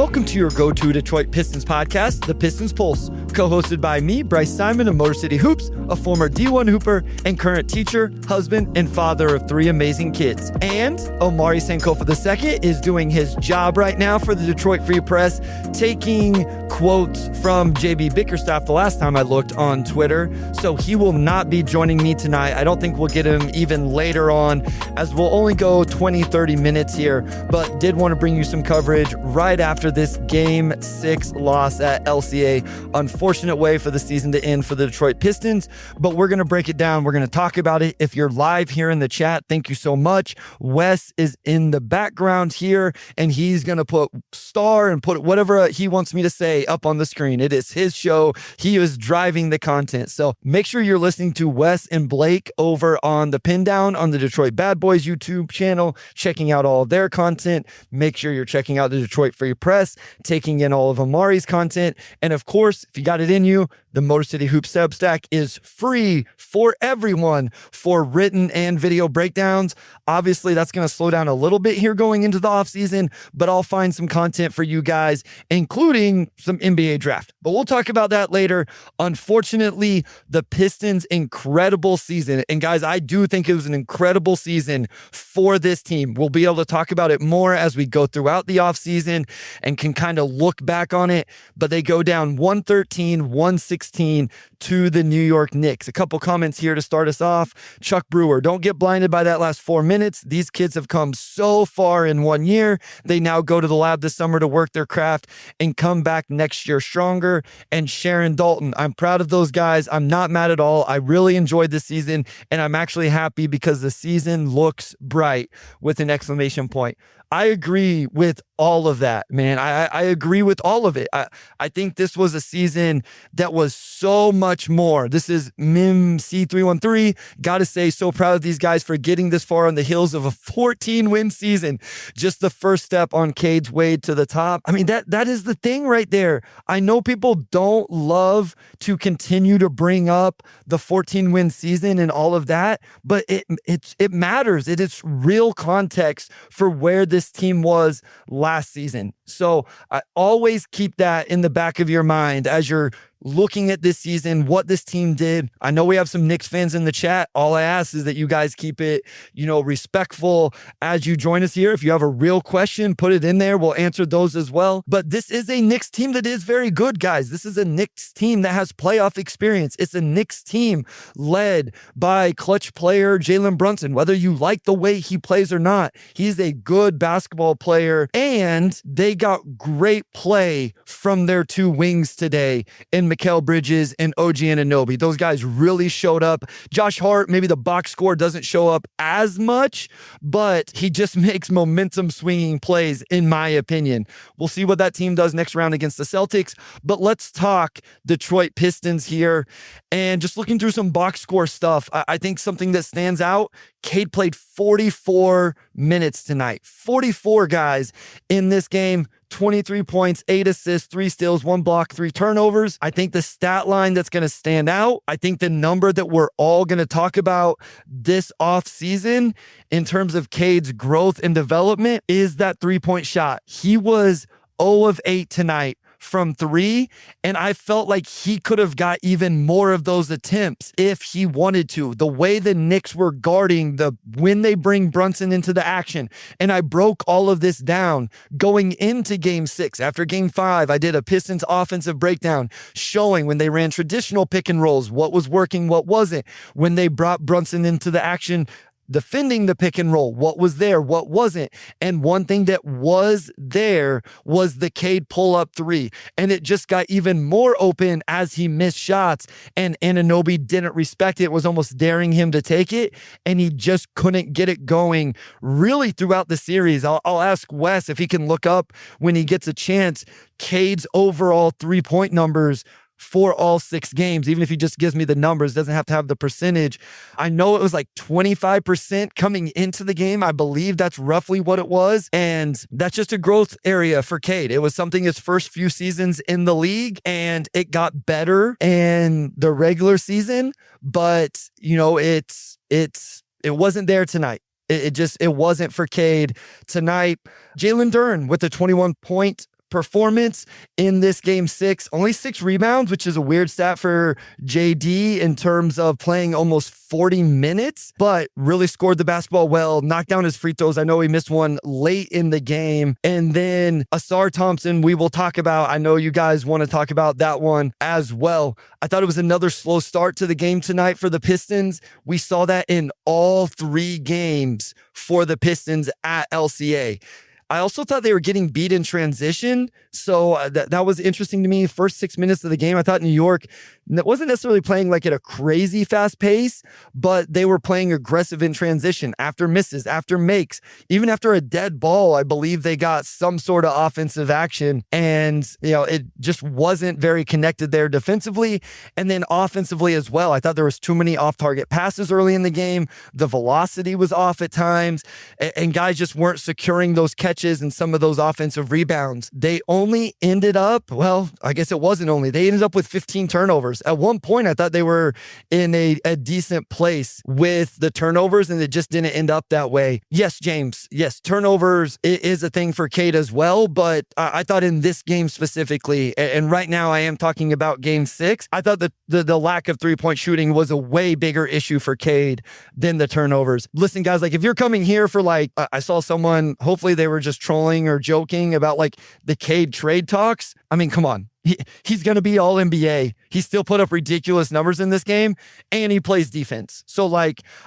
welcome to your go-to Detroit Pistons podcast, The Pistons Pulse, co-hosted by me, Bryce Simon of Motor City Hoops, a former D1 Hooper and current teacher, husband, and father of 3 amazing kids. And Omari Sankofa II is doing his job right now for the Detroit Free Press, taking quotes from JB Bickerstaff the last time I looked on Twitter. So he will not be joining me tonight. I don't think we'll get him even later on, as we'll only go 20-30 minutes here, but did want to bring you some coverage right after this Game 6 loss at LCA. Unfortunate way for the season to end for the Detroit Pistons, but we're going to break it down. We're going to talk about it. If you're live here in the chat, thank you so much. Wes is in the background here, and he's going to put star and put whatever he wants me to say up on the screen. It is his show. He is driving the content. So make sure you're listening to Wes and Blake over on the Pin Down on the Detroit Bad Boys YouTube channel, checking out all of their content. Make sure you're checking out the Detroit Free Press, taking in all of Omari's content. And of course, if you got it in you, the Motor City Hoops Substack is free for everyone for written and video breakdowns. Obviously, that's going to slow down a little bit here going into the offseason, but I'll find some content for you guys, including some NBA draft. But we'll talk about that later. Unfortunately, the Pistons' incredible season, and guys, I do think it was an incredible season for this team. We'll be able to talk about it more as we go throughout the offseason and can kind of look back on it, but they go down 113-116 to the New York Knicks. A couple comments here to start us off. Chuck Brewer, don't get blinded by that last 4 minutes. These kids have come so far in 1 year. They now go to the lab this summer to work their craft and come back next year stronger. And Sharon Dalton, I'm proud of those guys. I'm not mad at all. I really enjoyed this season, and I'm actually happy because the season looks bright with an exclamation point. I agree with all of that, man. I agree with all of it. I think this was a season that was so much more. This is Mim C313. Got to say, so proud of these guys for getting this far on the heels of a 14-win season. Just the first step on Cade's way to the top. I mean, that is the thing right there. I know people don't love to continue to bring up the 14-win season and all of that, but it matters. It is real context for where this team was last season. So I always keep that in the back of your mind as you're looking at this season, what this team did. I know we have some Knicks fans in the chat. All I ask is that you guys keep it, respectful as you join us here. If you have a real question, put it in there. We'll answer those as well. But this is a Knicks team that is very good, guys. This is a Knicks team that has playoff experience. It's a Knicks team led by clutch player Jalen Brunson. Whether you like the way he plays or not, he's a good basketball player, and they got great play from their 2 wings today in Mikal Bridges and OG Anunoby. Those guys really showed up. Josh Hart, maybe the box score doesn't show up as much, but he just makes momentum swinging plays, in my opinion. We'll see what that team does next round against the Celtics, but let's talk Detroit Pistons here. And just looking through some box score stuff, I think something that stands out, Cade played 44 minutes tonight. 44 guys in this game. 23 points, 8 assists, 3 steals, 1 block, 3 turnovers. I think the stat line that's going to stand out, I think the number that we're all going to talk about this offseason in terms of Cade's growth and development is that 3-point shot. He was 0 of 8 tonight from 3, and I felt like he could have got even more of those attempts if he wanted to. The way the Knicks were guarding when they bring Brunson into the action, and I broke all of this down going into Game 6. After Game 5, I did a Pistons offensive breakdown showing when they ran traditional pick and rolls, what was working, what wasn't. When they brought Brunson into the action, defending the pick and roll, what was there, what wasn't. And one thing that was there was the Cade pull-up 3. And it just got even more open as he missed shots. And Anunoby didn't respect it, was almost daring him to take it. And he just couldn't get it going really throughout the series. I'll ask Wes if he can look up when he gets a chance, Cade's overall 3-point numbers for all 6 games, even if he just gives me the numbers, doesn't have to have the percentage. I know it was like 25% coming into the game. I believe that's roughly what it was. And that's just a growth area for Cade. It was something his first few seasons in the league, and it got better in the regular season. But, it wasn't there tonight. It wasn't for Cade tonight. Jalen Duren with a 21 point performance in this game 6. Only 6 rebounds, which is a weird stat for JD in terms of playing almost 40 minutes, but really scored the basketball well, knocked down his free throws. I know he missed one late in the game. And then Asar Thompson, we will talk about. I know you guys want to talk about that one as well. I thought it was another slow start to the game tonight for the Pistons. We saw that in all 3 games for the Pistons at LCA. I also thought they were getting beat in transition. So that was interesting to me. First 6 minutes of the game, I thought New York wasn't necessarily playing like at a crazy fast pace, but they were playing aggressive in transition after misses, after makes, even after a dead ball. I believe they got some sort of offensive action, and it just wasn't very connected there defensively. And then offensively as well, I thought there was too many off-target passes early in the game. The velocity was off at times, and guys just weren't securing those catches and some of those offensive rebounds. They only ended up, well, I guess it wasn't only, they ended up with 15 turnovers. At one point, I thought they were in a decent place with the turnovers, and it just didn't end up that way. Yes, James, yes, turnovers is a thing for Cade as well, but I thought in this game specifically, and right now I am talking about game 6, I thought that the lack of three-point shooting was a way bigger issue for Cade than the turnovers. Listen, guys, like if you're coming here for I saw someone, hopefully they were just trolling or joking about the Cade trade talks. I mean, come on. He's going to be all NBA. He still put up ridiculous numbers in this game, and he plays defense. So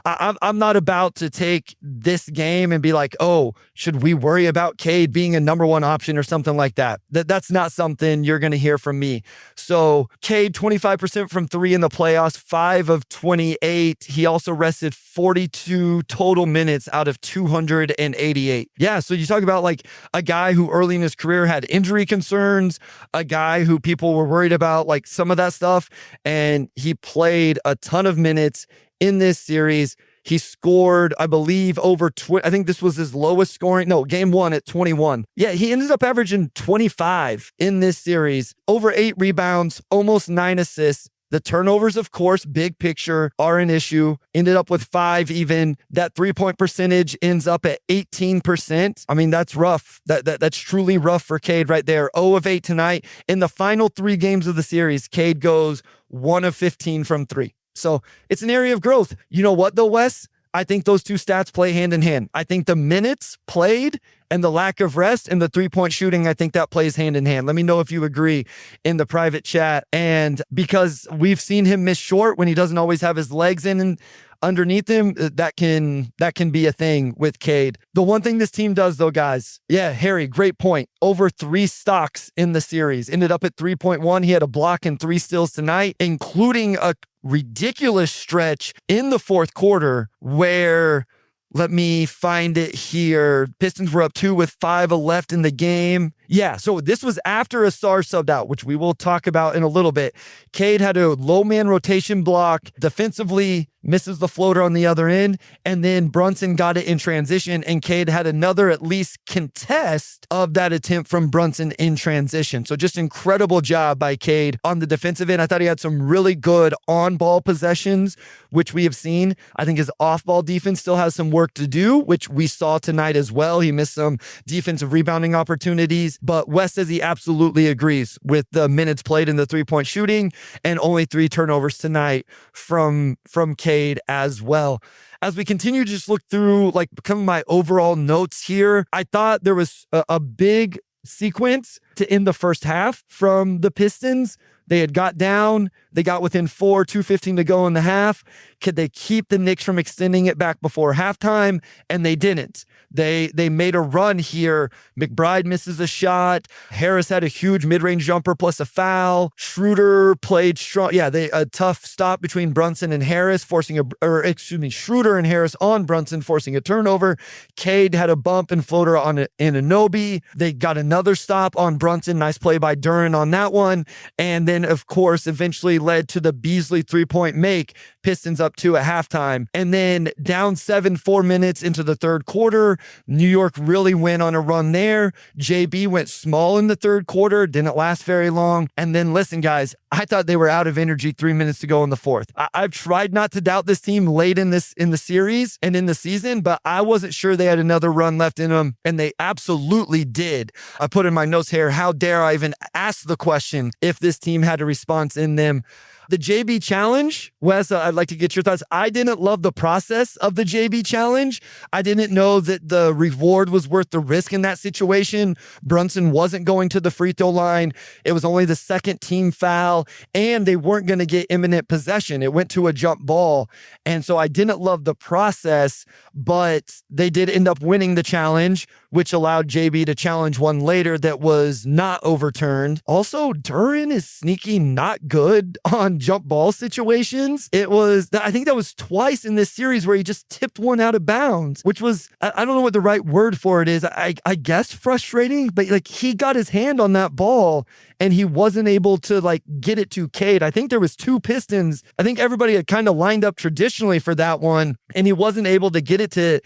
I'm not about to take this game and be like, oh, should we worry about Cade being a number 1 option or something like that? That's not something you're going to hear from me. So Cade, 25% from 3 in the playoffs, 5 of 28. He also rested 42 total minutes out of 288. Yeah. So you talk about a guy who early in his career had injury concerns, a guy who people were worried about some of that stuff, and he played a ton of minutes in this series. He scored, I believe, over I think this was his lowest scoring. No, game 1 at 21. Yeah, he ended up averaging 25 in this series, over 8 rebounds, almost 9 assists. The turnovers, of course, big picture, are an issue. Ended up with 5 even. That 3-point percentage ends up at 18%. I mean, that's rough. That's truly rough for Cade right there. 0 of 8 tonight. In the final 3 games of the series, Cade goes 1 of 15 from 3. So it's an area of growth. You know what, though, Wes? I think those 2 stats play hand in hand. I think the minutes played and the lack of rest and the 3-point shooting, I think that plays hand in hand. Let me know if you agree in the private chat. And because we've seen him miss short when he doesn't always have his legs in and underneath him, that can be a thing with Cade. The one thing this team does, though, guys, yeah, Harry, great point. Over 3 stocks in the series. Ended up at 3.1. He had a block and 3 steals tonight, including a ridiculous stretch in the fourth quarter where, let me find it here, Pistons were up 2 with 5 left in the game. Yeah, so this was after Asar subbed out, which we will talk about in a little bit. Cade had a low man rotation block, defensively misses the floater on the other end, and then Brunson got it in transition, and Cade had another at least contest of that attempt from Brunson in transition. So just incredible job by Cade on the defensive end. I thought he had some really good on-ball possessions, which we have seen. I think his off-ball defense still has some work to do, which we saw tonight as well. He missed some defensive rebounding opportunities, but Wes says he absolutely agrees with the minutes played in the 3-point shooting and only 3 turnovers tonight from Cade as well. As we continue to just look through some of my overall notes here, I thought there was a big sequence to end the first half from the Pistons. They had got down. They got within 4, 2:15 to go in the half. Could they keep the Knicks from extending it back before halftime? And they didn't. They made a run here. McBride misses a shot. Harris had a huge mid-range jumper plus a foul. Schroeder played strong. Yeah, a tough stop between Brunson and Harris, Schroeder and Harris on Brunson, forcing a turnover. Cade had a bump and floater on Anunoby. They got another stop on Brunson. Nice play by Duran on that one. And then then, of course, eventually led to the Beasley three-point make, Pistons up 2 at halftime. And then down 7, 4 minutes into the third quarter, New York really went on a run there. JB went small in the third quarter, didn't last very long. And then listen, guys, I thought they were out of energy 3 minutes to go in the fourth. I've tried not to doubt this team late in the series and in the season, but I wasn't sure they had another run left in them, and they absolutely did. I put in my notes here, how dare I even ask the question if this team had a response in them. The JB challenge, Wes, I'd like to get your thoughts. I didn't love the process of the JB challenge. I didn't know that the reward was worth the risk in that situation. Brunson wasn't going to the free throw line. It was only the second team foul, and they weren't going to get imminent possession. It went to a jump ball. And so I didn't love the process, but they did end up winning the challenge, which allowed JB to challenge one later that was not overturned. Also, Duren is sneaky not good on jump ball situations. I think that was twice in this series where he just tipped one out of bounds, which was, I don't know what the right word for it is. I guess frustrating, but like he got his hand on that ball and he wasn't able to like get it to Cade. I think there was 2 Pistons. I think everybody had kind of lined up traditionally for that one, and he wasn't able to get it to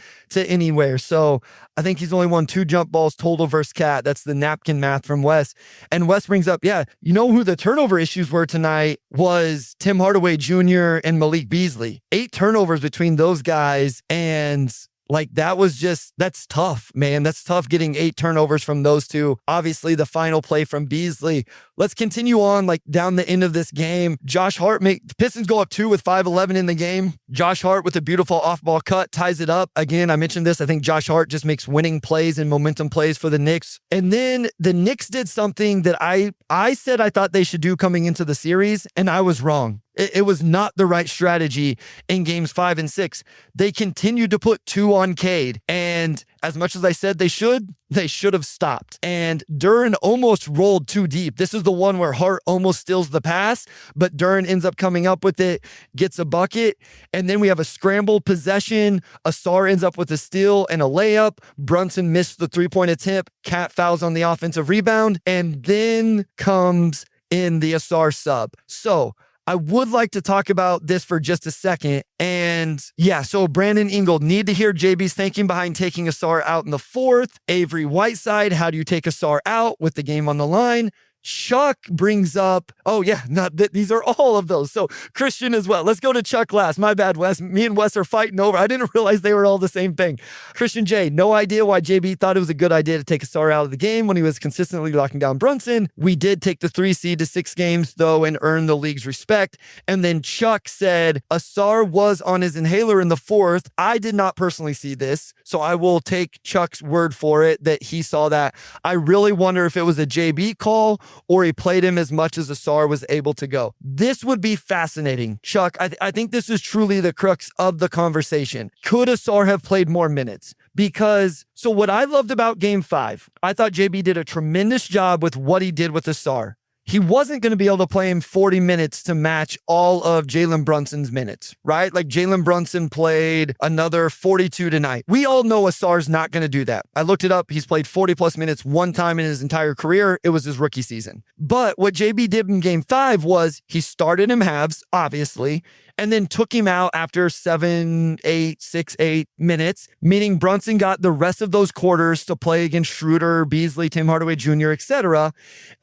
anywhere. So I think he's only won 2 jump balls total versus Cat. That's the napkin math from Wes. And Wes brings up, yeah, you know who the turnover issues were tonight was Tim Hardaway Jr. and Malik Beasley. 8 turnovers between those guys, and like that's tough, man. That's tough getting 8 turnovers from those two. Obviously, the final play from Beasley. Let's continue on like down the end of this game. Josh Hart Pistons go up 2 with 5:11 in the game. Josh Hart with a beautiful off-ball cut ties it up. Again, I mentioned this. I think Josh Hart just makes winning plays and momentum plays for the Knicks. And then the Knicks did something that I said I thought they should do coming into the series, and I was wrong. It was not the right strategy in games 5 and 6. They continued to put 2 on Cade. And as much as I said they should have stopped. And Duren almost rolled too deep. This is the one where Hart almost steals the pass, but Duren ends up coming up with it, gets a bucket. And then we have a scramble possession. Ausar ends up with a steal and a layup. Brunson missed the 3-point attempt. Cat fouls on the offensive rebound. And then comes in the Ausar sub. So I would like to talk about this for just a second. And yeah, so Brandon Ingold, need to hear JB's thinking behind taking Ausar out in the fourth. Avery Whiteside, how do you take Ausar out with the game on the line? Chuck brings up, these are all of those. So Christian as well. Let's go to Chuck last. My bad, Wes. Me and Wes are fighting over. I didn't realize they were all the same thing. Christian J, no idea why JB thought it was a good idea to take Ausar out of the game when he was consistently locking down Brunson. We did take the 3 seed to 6 games though and earn the league's respect. And then Chuck said Ausar was on his inhaler in the fourth. I did not personally see this, so I will take Chuck's word for it that he saw that. I really wonder if it was a JB call or he played him as much as Ausar was able to go. This would be fascinating. Chuck, I think this is truly the crux of the conversation. Could Ausar have played more minutes? Because, so what I loved about game 5, I thought JB did a tremendous job with what he did with Ausar. He wasn't going to be able to play him 40 minutes to match all of Jalen Brunson's minutes, right? Like Jalen Brunson played another 42 tonight. We all know Asar's not going to do that. I looked it up. He's played 40 plus minutes one time in his entire career. It was his rookie season. But what JB did in game 5 was he started him halves, obviously, and then took him out after 7, 8, 6, 8 minutes, meaning Brunson got the rest of those quarters to play against Schroeder, Beasley, Tim Hardaway Jr., etc.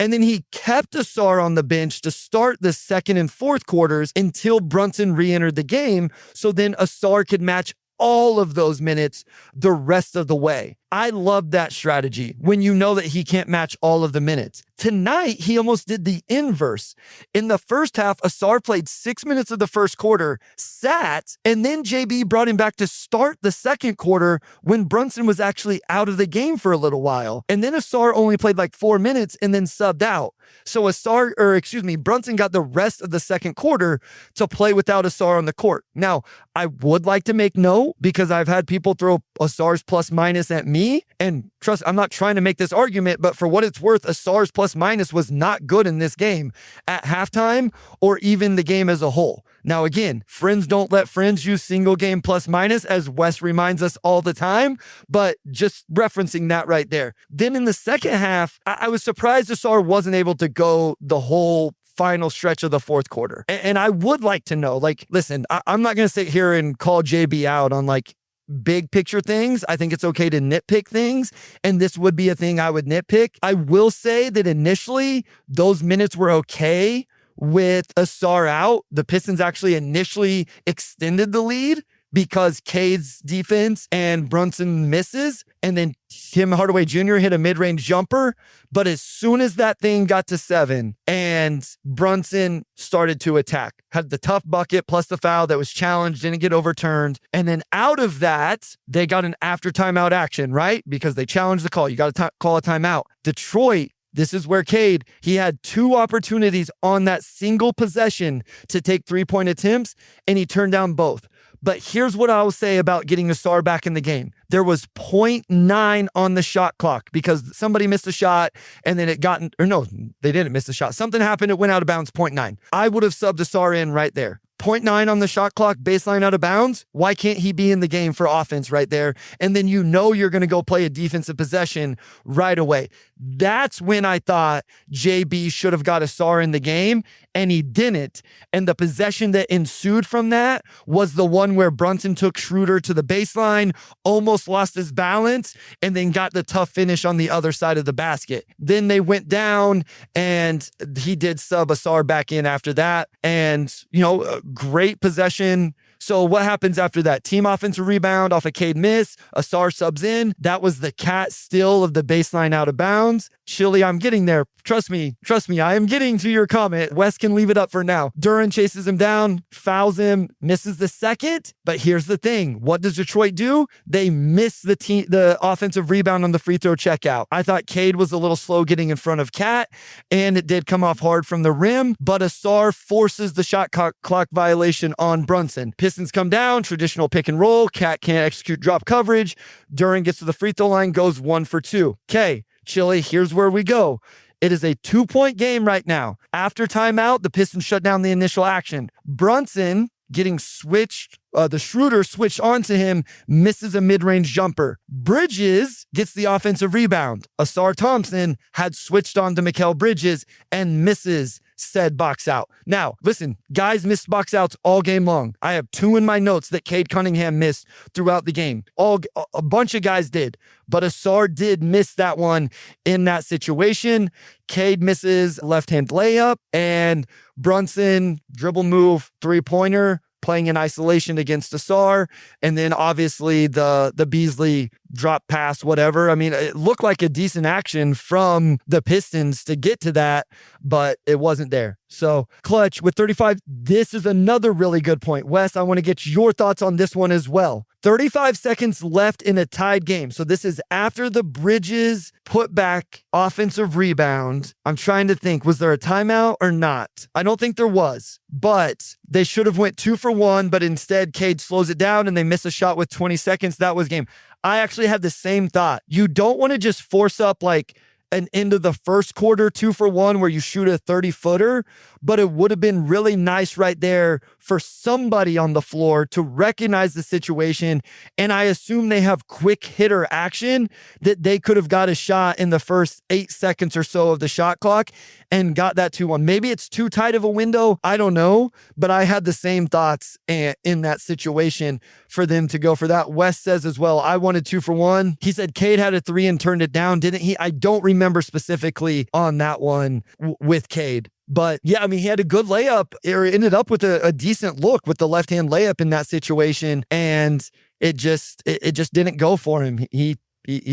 And then he kept Ausar on the bench to start the second and fourth quarters until Brunson re-entered the game, so then Ausar could match all of those minutes the rest of the way. I love that strategy when you know that he can't match all of the minutes. Tonight, he almost did the inverse. In the first half, Ausar played 6 minutes of the first quarter, sat, and then JB brought him back to start the second quarter when Brunson was actually out of the game for a little while. And then Ausar only played like 4 minutes and then subbed out. So Brunson got the rest of the second quarter to play without Ausar on the court. Now, I would like to make note, because I've had people throw Ausar's plus minus at me, and trust, I'm not trying to make this argument, but for what it's worth, Ausar's plus minus was not good in this game at halftime or even the game as a whole. Now, again, friends don't let friends use single game plus minus, as Wes reminds us all the time, but just referencing that right there. Then in the second half, I was surprised Ausar wasn't able to go the whole final stretch of the fourth quarter. And I would like to know, like, listen, I'm not going to sit here and call JB out on like big picture things. I think it's okay to nitpick things, and this would be a thing I would nitpick. I will say that initially those minutes were okay with Asar out. The Pistons actually initially extended the lead because Cade's defense and Brunson misses, and then Tim Hardaway Jr. hit a mid-range jumper. But as soon as that thing got to 7 and Brunson started to attack, had the tough bucket plus the foul that was challenged, didn't get overturned. And then out of that, they got an after timeout action, right? Because they challenged the call. You got to call a timeout. Detroit, this is where Cade, he had 2 opportunities on that single possession to take 3-point attempts, and he turned down both. But here's what I'll say about getting Asar back in the game. There was 0.9 on the shot clock because somebody missed a shot and then it got, or no, they didn't miss a shot. Something happened. It went out of bounds, 0.9. I would have subbed Asar in right there. 0.9 on the shot clock, baseline out of bounds. Why can't he be in the game for offense right there? And then you know you're going to go play a defensive possession right away. That's when I thought JB should have got Asar in the game, and he didn't. And the possession that ensued from that was the one where Brunson took Schroeder to the baseline, almost lost his balance, and then got the tough finish on the other side of the basket. Then they went down, and he did sub Asar back in after that. And, you know, great possession. So what happens after that? Team offensive rebound off a Cade miss. Asar subs in. That was the cat steal of the baseline out of bounds. Chili, I'm getting there. Trust me, I am getting to your comment. Wes can leave it up for now. Duran chases him down, fouls him, misses the second. But here's the thing. What does Detroit do? They miss the offensive rebound on the free throw checkout. I thought Cade was a little slow getting in front of Cat, and it did come off hard from the rim, but Asar forces the shot clock violation on Brunson. Pistons come down, traditional pick and roll. Cat can't execute drop coverage. Duran gets to the free throw line, goes 1 for 2. Okay, Chili, here's where we go. It is a 2-point game right now. After timeout, the Pistons shut down the initial action. Brunson getting switched, the Schroeder switched onto him, misses a mid-range jumper. Bridges gets the offensive rebound. Asar Thompson had switched on to Mikal Bridges and misses said box out. Now, listen, guys missed box outs all game long. I have 2 in my notes that Cade Cunningham missed throughout the game. A bunch of guys did, but Asar did miss that one in that situation. Cade misses left-hand layup, and Brunson dribble move 3-pointer, playing in isolation against Asar. And then obviously the Beasley drop pass, whatever. I mean, it looked like a decent action from the Pistons to get to that, but it wasn't there. So Clutch with 35, this is another really good point. Wes, I want to get your thoughts on this one as well. 35 seconds left in a tied game. So this is after the Bridges put back offensive rebound. I'm trying to think, was there a timeout or not? I don't think there was, but they should have went 2 for 1, but instead Cade slows it down and they miss a shot with 20 seconds. That was game. I actually had the same thought. You don't want to just force up like an end of the first quarter 2 for 1 where you shoot a 30-footer, but it would have been really nice right there for somebody on the floor to recognize the situation. And I assume they have quick hitter action that they could have got a shot in the first 8 seconds or so of the shot clock and got that 2-1. Maybe it's too tight of a window. I don't know, but I had the same thoughts in that situation for them to go for that. Wes says as well, I wanted 2 for 1. He said Cade had a 3 and turned it down, didn't he? I don't remember specifically on that one with Cade. But yeah, I mean, he had a good layup. It ended up with a decent look with the left-hand layup in that situation. And it just didn't go for him. He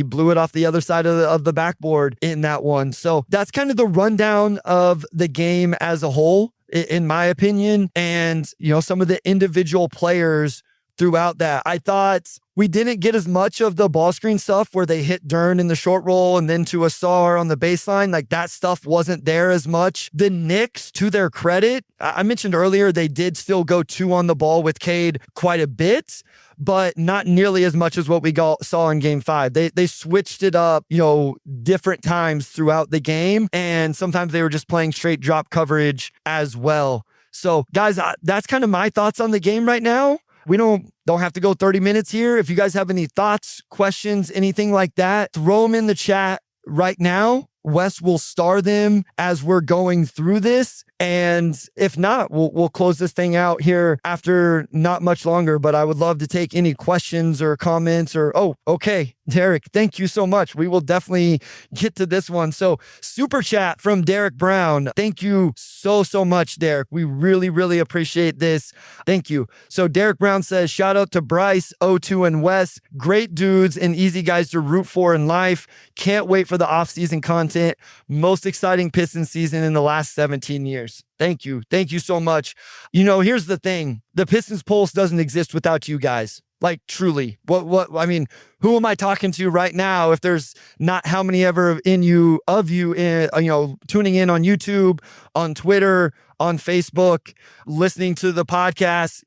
blew it off the other side of the backboard in that one. So that's kind of the rundown of the game as a whole, in my opinion. And, you know, some of the individual players throughout that. I thought we didn't get as much of the ball screen stuff where they hit Dern in the short roll and then to Asar on the baseline. Like that stuff wasn't there as much. The Knicks, to their credit, I mentioned earlier, they did still go 2 on the ball with Cade quite a bit, but not nearly as much as what we saw in game 5. They switched it up, you know, different times throughout the game. And sometimes they were just playing straight drop coverage as well. So guys, that's kind of my thoughts on the game right now. We don't have to go 30 minutes here. If you guys have any thoughts, questions, anything like that, throw them in the chat right now. Wes will star them as we're going through this. And if not, we'll close this thing out here after not much longer. But I would love to take any questions or comments or, oh, okay, Derek, thank you so much. We will definitely get to this one. So super chat from Derek Brown. Thank you so much, Derek. We really, really appreciate this. Thank you. So Derek Brown says, shout out to Bryce, O2, and Wes. Great dudes and easy guys to root for in life. Can't wait for the off-season content. Most exciting Pistons season in the last 17 years. Thank you. Thank you so much. Here's the thing. The Pistons Pulse doesn't exist without you guys. Like, truly. I mean, who am I talking to right now if there's not how many ever of you tuning in on YouTube, on Twitter, on Facebook, listening to the podcast,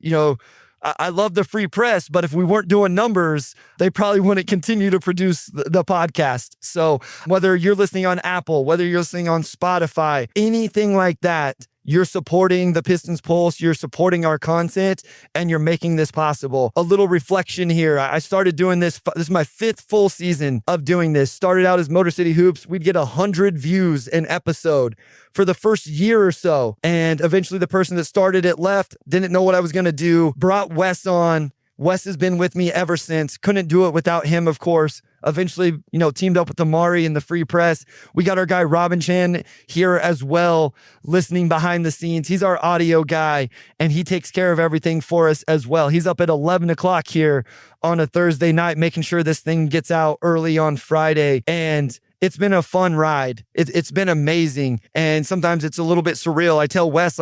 I love the free press, but if we weren't doing numbers, they probably wouldn't continue to produce the podcast. So whether you're listening on Apple, whether you're listening on Spotify, anything like that, you're supporting the Pistons Pulse, you're supporting our content, and you're making this possible. A little reflection here. I started doing this. This is my 5th full season of doing this. Started out as Motor City Hoops. We'd get 100 views an episode for the first year or so. And eventually the person that started it left, didn't know what I was going to do, brought Wes on. Wes has been with me ever since. Couldn't do it without him, of course. Eventually, teamed up with Omari in the free press. We got our guy Robin Chan here as well, listening behind the scenes. He's our audio guy, and he takes care of everything for us as well. He's up at 11 o'clock here on a Thursday night, making sure this thing gets out early on Friday. And it's been a fun ride. It's been amazing. And sometimes it's a little bit surreal. I tell Wes,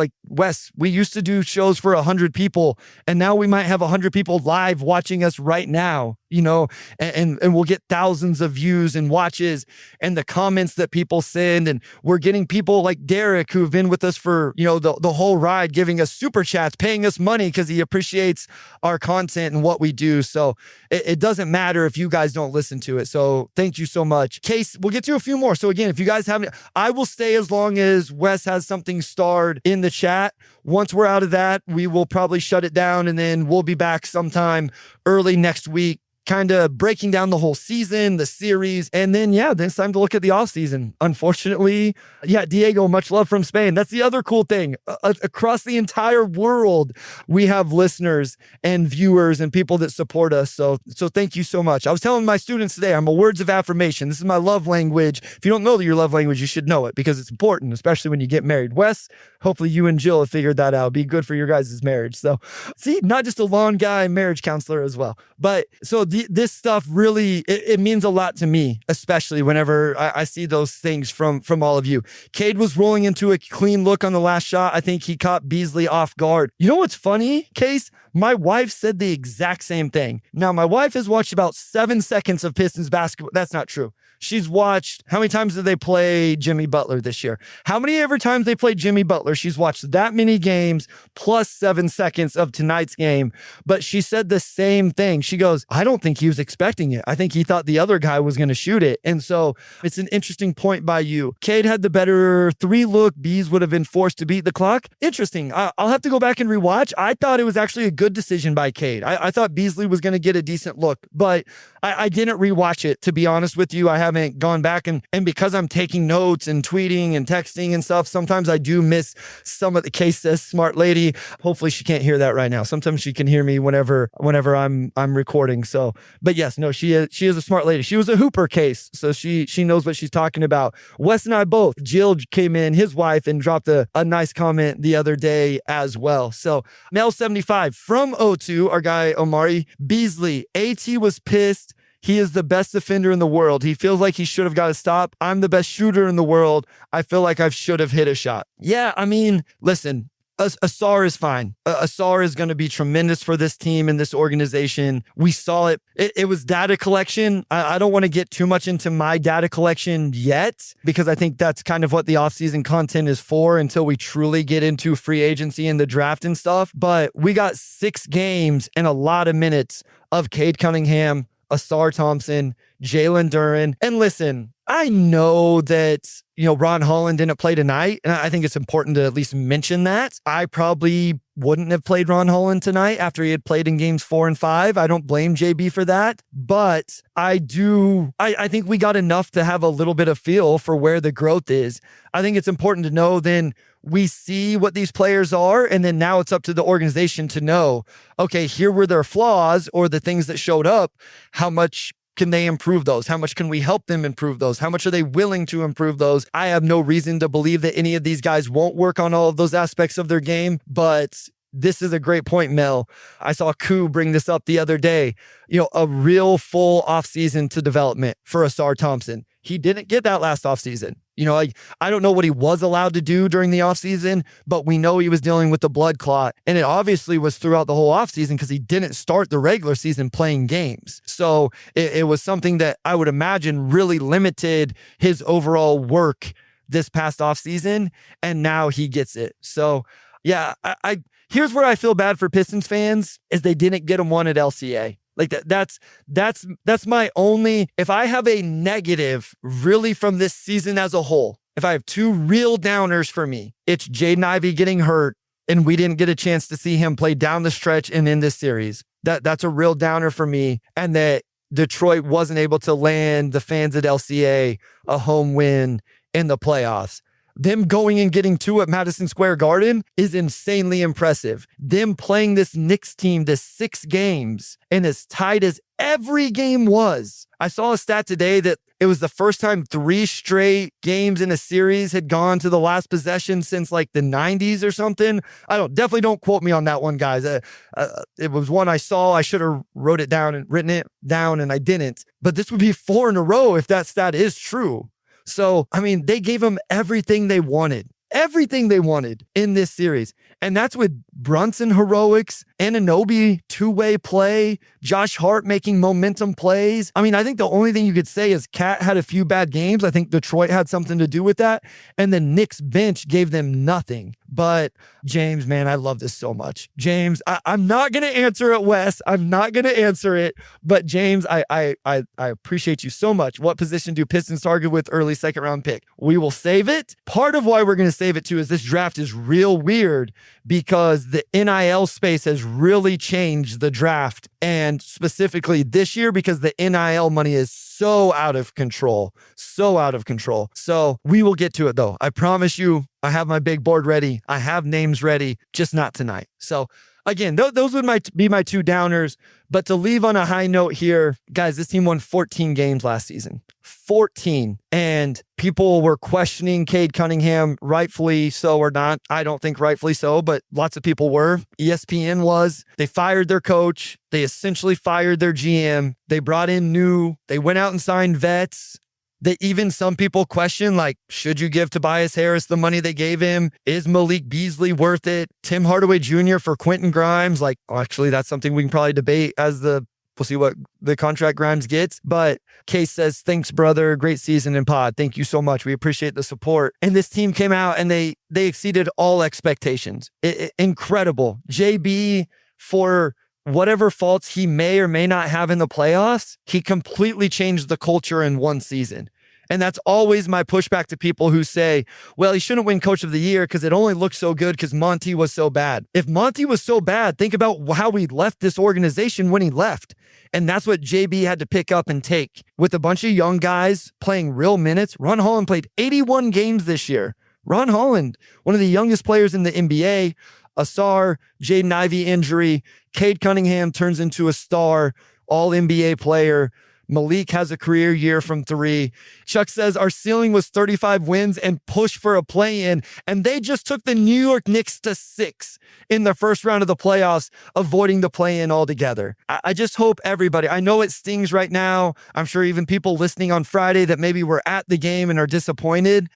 we used to do shows for 100 people, and now we might have 100 people live watching us right now, and we'll get thousands of views and watches and the comments that people send. And we're getting people like Derek who've been with us for, the whole ride, giving us super chats, paying us money because he appreciates our content and what we do. So it doesn't matter if you guys don't listen to it. So thank you so much. Case, we'll get to a few more. So again, if you guys haven't, I will stay as long as Wes has something starred in the chat. Once we're out of that, we will probably shut it down, and then we'll be back sometime early next week, kind of breaking down the whole season, the series, and then, then it's time to look at the offseason. Unfortunately, Diego, much love from Spain. That's the other cool thing. Across the entire world, we have listeners and viewers and people that support us. So thank you so much. I was telling my students today, I'm a words of affirmation. This is my love language. If you don't know your love language, you should know it because it's important, especially when you get married. Wes, hopefully you and Jill have figured that out. Be good for your guys' marriage. So see, not just a lawn guy, marriage counselor as well. But so this stuff really, it means a lot to me, especially whenever I see those things from all of you. Cade was rolling into a clean look on the last shot. I think he caught Beasley off guard. You know what's funny, Case? My wife said the exact same thing. Now, my wife has watched about 7 seconds of Pistons basketball. That's not true. She's watched, how many times did they play Jimmy Butler this year? How many ever times they played Jimmy Butler? She's watched that many games plus 7 seconds of tonight's game. But she said the same thing. She goes, I don't think he was expecting it. I think he thought the other guy was going to shoot it. And so it's an interesting point by you. Cade had the better 3 look. Bees would have been forced to beat the clock. Interesting. I'll have to go back and rewatch. I thought it was actually a good decision by Cade. I thought Beasley was going to get a decent look, but I didn't rewatch it, to be honest with you. I haven't gone back, and because I'm taking notes and tweeting and texting and stuff, sometimes I do miss some of the Case says smart lady. Hopefully she can't hear that right now. Sometimes she can hear me whenever I'm recording. So, but yes, no, she is a smart lady. She was a hooper, Case, so she knows what she's talking about. Wes and I both. Jill came in, his wife, and dropped a nice comment the other day as well. So Mel75 from O2, our guy Omari. Beasley, AT was pissed. He is the best defender in the world. He feels like he should have got a stop. I'm the best shooter in the world. I feel like I should have hit a shot. Yeah, I mean, listen, Asar is fine. Asar is going to be tremendous for this team and this organization. We saw it. It was data collection. I don't want to get too much into my data collection yet because I think that's kind of what the offseason content is for until we truly get into free agency and the draft and stuff. But we got 6 games and a lot of minutes of Cade Cunningham, Asar Thompson, Jalen Duren. And listen, I know that, Ron Holland didn't play tonight, and I think it's important to at least mention that. I probably wouldn't have played Ron Holland tonight after he had played in games 4 and 5. I don't blame JB for that, but I think we got enough to have a little bit of feel for where the growth is. I think it's important to know then we see what these players are, and then now it's up to the organization to know, okay, here were their flaws or the things that showed up. How much can they improve those? How much can we help them improve those? How much are they willing to improve those? I have no reason to believe that any of these guys won't work on all of those aspects of their game, but this is a great point, Mel. I saw Koo bring this up the other day. A real full offseason to development for Asar Thompson. He didn't get that last offseason. I don't know what he was allowed to do during the offseason, but we know he was dealing with the blood clot. And it obviously was throughout the whole offseason because he didn't start the regular season playing games. So it was something that I would imagine really limited his overall work this past offseason. And now he gets it. So yeah, here's where I feel bad for Pistons fans is they didn't get him one at LCA. Like that's my only, if I have a negative really from this season as a whole, if I have two real downers for me, it's Jaden Ivey getting hurt and we didn't get a chance to see him play down the stretch and in this series. That's a real downer for me. And that Detroit wasn't able to land the fans at LCA a home win in the playoffs. Them going and getting 2 at Madison Square Garden is insanely impressive. Them playing this Knicks team to 6 games and as tight as every game was. I saw a stat today that it was the first time 3 straight games in a series had gone to the last possession since like the 90s or something. Definitely don't quote me on that one, guys. It was one I saw. I should have written it down and I didn't. But this would be 4 in a row if that stat is true. So, they gave him everything they wanted in this series. And that's with Brunson heroics, Anunoby two-way play, Josh Hart making momentum plays. I think the only thing you could say is Cat had a few bad games. I think Detroit had something to do with that. And the Knicks bench gave them nothing. But James, man, I love this so much. James, I'm not going to answer it, Wes. I'm not going to answer it. But James, I appreciate you so much. What position do Pistons target with early second round pick? We will save it. Part of why we're going to save it too is this draft is real weird because the NIL space has really changed the draft. And specifically this year because the NIL money is so out of control. So we will get to it though. I promise you, I have my big board ready. I have names ready, just not tonight. So again, those would be my 2 downers. But to leave on a high note here, guys, this team won 14 games last season. 14. And people were questioning Cade Cunningham, rightfully so or not. I don't think rightfully so, but lots of people were. ESPN was. They fired their coach. They essentially fired their GM. They brought in they went out and signed vets. That even some people question, should you give Tobias Harris the money they gave him? Is Malik Beasley worth it? Tim Hardaway Jr. for Quentin Grimes? Actually, that's something we can probably debate we'll see what the contract Grimes gets. But Case says, thanks, brother. Great season in pod. Thank you so much. We appreciate the support. And this team came out and they exceeded all expectations. Incredible. JB, for whatever faults he may or may not have in the playoffs, he completely changed the culture in one season. And that's always my pushback to people who say, well, he shouldn't win coach of the year because it only looked so good because Monty was so bad. If Monty was so bad, think about how he left this organization when he left. And that's what JB had to pick up and take. With a bunch of young guys playing real minutes, Ron Holland played 81 games this year. Ron Holland, one of the youngest players in the NBA, Asar, Jaden Ivey injury, Cade Cunningham turns into a star, all NBA player. Malik has a career year from 3. Chuck says our ceiling was 35 wins and push for a play-in, and they just took the New York Knicks to 6 in the first round of the playoffs, avoiding the play-in altogether. I just hope everybody, I know it stings right now. I'm sure even people listening on Friday that maybe were at the game and are disappointed.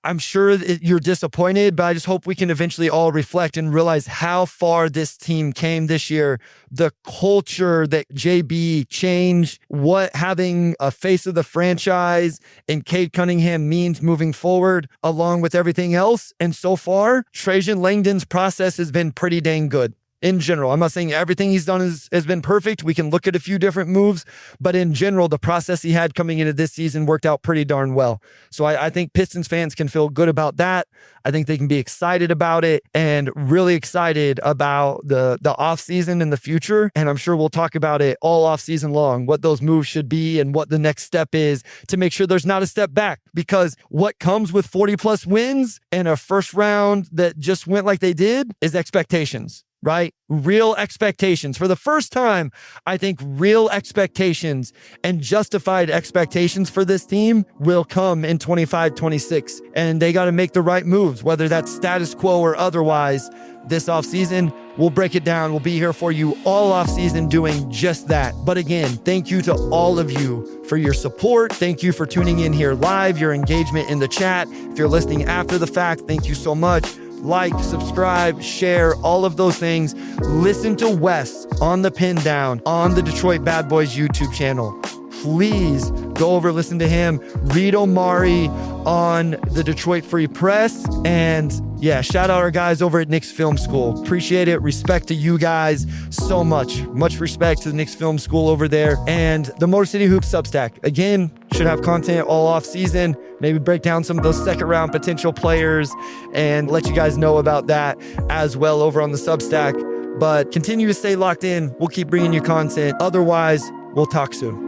I'm sure you're disappointed, but I just hope we can eventually all reflect and realize how far this team came this year. The culture that JB changed, what having a face of the franchise and Cade Cunningham means moving forward, along with everything else. And so far, Trajan Langdon's process has been pretty dang good. in general. I'm not saying everything he's done has been perfect. We can look at a few different moves, but in general, the process he had coming into this season worked out pretty darn well. So I think Pistons fans can feel good about that. I think they can be excited about it and really excited about the offseason in the future. And I'm sure we'll talk about it all offseason long, what those moves should be and what the next step is to make sure there's not a step back. Because what comes with 40 plus wins and a first round that just went like they did is expectations. Right? Real expectations. For the first time, I think real expectations and justified expectations for this team will come in 25-26. And they got to make the right moves, whether that's status quo or otherwise, this offseason. We'll break it down. We'll be here for you all offseason doing just that. But again, thank you to all of you for your support. Thank you for tuning in here live, your engagement in the chat. If you're listening after the fact, thank you so much. Like, subscribe, share, all of those things. Listen to Wes on the Pin Down on the Detroit Bad Boys YouTube channel. Please go over, listen to him. Read Omari on the Detroit Free Press. And yeah, shout out our guys over at Knicks Film School. Appreciate it. Respect to you guys so much. Much respect to the Knicks Film School over there. And the Motor City Hoops Substack. Again, should have content all off season. Maybe break down some of those second round potential players and let you guys know about that as well over on the Substack. But continue to stay locked in. We'll keep bringing you content. Otherwise, we'll talk soon.